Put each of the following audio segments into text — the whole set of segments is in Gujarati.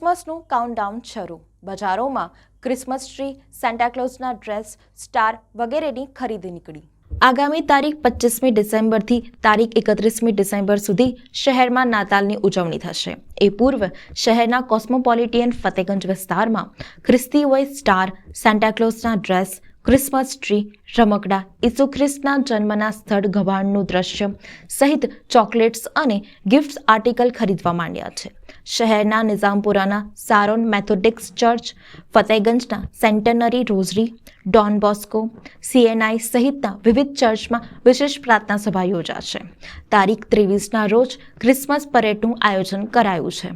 ક્રિસમસનું કાઉન્ટડાઉન શરૂ. બજારોમાં ક્રિસમસ ટ્રી, સેન્ટાક્લોઝના ડ્રેસ, સ્ટાર વગેરેની ખરીદી નીકળી. આગામી તારીખ 25મી ડિસેમ્બરથી તારીખ 31મી ડિસેમ્બર સુધી શહેરમાં નાતાલની ઉજવણી થશે. એ પૂર્વ શહેરના કોસ્મોપોલિટિયન ફતેગંજ વિસ્તારમાં ખ્રિસ્તીઓએ સ્ટાર, સેન્ટાક્લોઝના ડ્રેસ, ક્રિસમસ ટ્રી, રમકડા, ઈસુ ખ્રિસ્તના જન્મના સ્થળ ગભાણનું દ્રશ્ય સહિત ચોકલેટ્સ અને ગિફ્ટ્સ આર્ટિકલ ખરીદવા માંડ્યા છે. શહેરના નિઝામપુરાના સારોન મેથોડિક્સ church, ફતેગંજના સેન્ટેનરી rosary, Don Bosco, CNI સહિતના વિવિધ ચર્ચમાં વિશેષ પ્રાર્થના સભા યોજાશે. તારીખ 23ના રોજ ક્રિસમસ પરેડનું આયોજન કરાયું છે,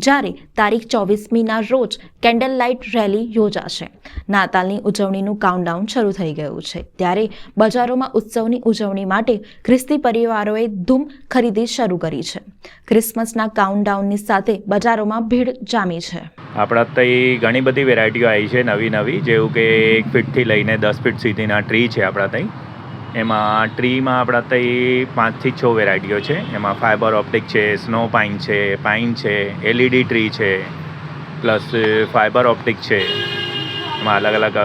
જ્યારે તારીખ 24મીના રોજ કેન્ડલ લાઇટ રેલી યોજાશે. નાતાલની ઉજવણીનું કાઉન્ટડાઉન શરૂ થઈ ગયું છે, ત્યારે બજારોમાં ઉત્સવની ઉજવણી માટે ખ્રિસ્તી પરિવારોએ ધૂમ ખરીદી શરૂ કરી છે. ક્રિસમસના કાઉન્ટડાઉનની સાથે બજારોમાં ભીડ જામી છે. આપણા ત્યાં ઘણી બધી વેરાયટીઓ આવી છે નવી, જેવું કે 1 ફીટથી લઈને 10 ફીટ સુધીના ટ્રી છે આપણા ત્યાં. એમાં ટ્રીમાં આપણા ત્યાં 5થી 6 વેરાયટીઓ છે. એમાં ફાઇબર ઓપ્ટિક છે, સ્નો પાઇન છે, LED ટ્રી છે, પ્લસ ફાઇબર ઓપ્ટિક છે. એમાં અલગ અલગ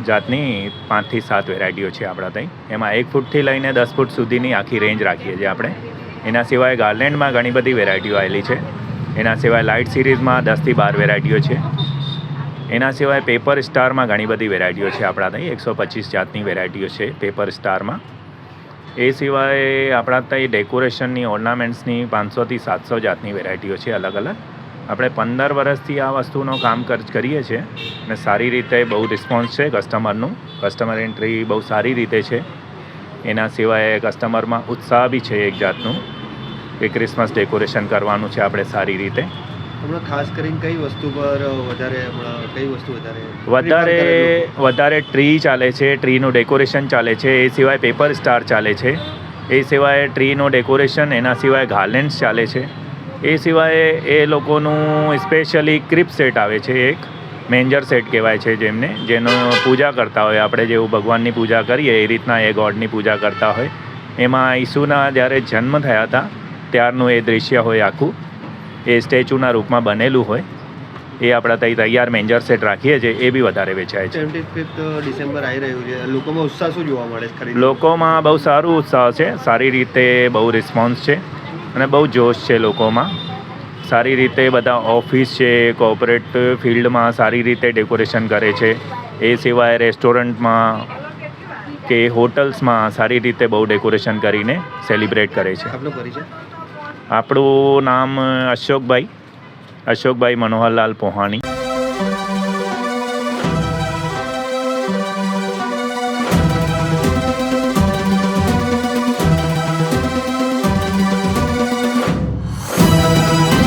જાતની 5થી 7 વેરાયટીઓ છે આપણા ત્યાં. એમાં 1 ફૂટથી લઈને 10 ફૂટ સુધીની આખી રેન્જ રાખીએ છીએ આપણે. એના સિવાય ગાર્લેન્ડમાં ઘણી બધી વેરાયટીઓ આવેલી છે. એના સિવાય લાઇટ સિરીઝમાં 10થી 12 વેરાયટીઓ છે. એના સિવાય પેપર સ્ટારમાં ઘણી બધી વેરાયટીઓ છે આપણા ત્યાં. 125 જાતની વેરાયટીઓ છે પેપર સ્ટારમાં. એ સિવાય આપણા ત્યાં ડેકોરેશનની, ઓર્નામેન્ટ્સની 500થી 700 જાતની વેરાયટીઓ છે અલગ અલગ. આપણે 15 વર્ષથી આ વસ્તુનો કામ કરીએ છીએ અને સારી રીતે બહુ રિસ્પોન્સ છે કસ્ટમરનું. કસ્ટમર એન્ટ્રી બહુ સારી રીતે છે. એના સિવાય કસ્ટમરમાં ઉત્સાહ બી છે એક જાતનું કે ક્રિસમસ ડેકોરેશન કરવાનું છે આપણે સારી રીતે. હમણાં ખાસ કરીને કઈ વસ્તુ પર વધારે ટ્રી ચાલે છે, ટ્રીનું ડેકોરેશન ચાલે છે. એ સિવાય પેપર સ્ટાર ચાલે છે. એ સિવાય ટ્રીનું ડેકોરેશન, એના સિવાય ગાર્લેન્ડ્સ ચાલે છે. એ સિવાય એ લોકોનું સ્પેશિયલી ક્રિપ સેટ આવે છે, એક મેન્જર સેટ કહેવાય છે જેનો પૂજા કરતા હોય આપણે, જેવું ભગવાનની પૂજા કરીએ એ રીતના એ ગોડની પૂજા કરતા હોય. એમાં ઈસુના જ્યારે જન્મ થયા હતા ત્યારનું એ દૃશ્ય હોય આખું, એ સ્ટેચ્યુના રૂપમાં બનેલું હોય. એ આપણા ત્યાં તૈયાર મેન્જર સેટ રાખીએ છીએ. એ બી વધારે વેચાય છે. 25 ડિસેમ્બર આવી રહ્યું છે, લોકોમાં ઉત્સાહ શું જોવા મળે છે? લોકોમાં બહુ સારું ઉત્સાહ છે, સારી રીતે બહુ રિસ્પોન્સ છે અને બહુ જોશ છે લોકોમાં. સારી રીતે બધા ઓફિસ છે, કોર્પોરેટ ફિલ્ડમાં સારી રીતે ડેકોરેશન કરે છે. એ સિવાય રેસ્ટોરન્ટમાં કે હોટલ્સમાં સારી રીતે બહુ ડેકોરેશન કરીને સેલિબ્રેટ કરે છે. આપનો પરિચય? આપણું નામ અશોકભાઈ મનોહરલાલ પોહાણી.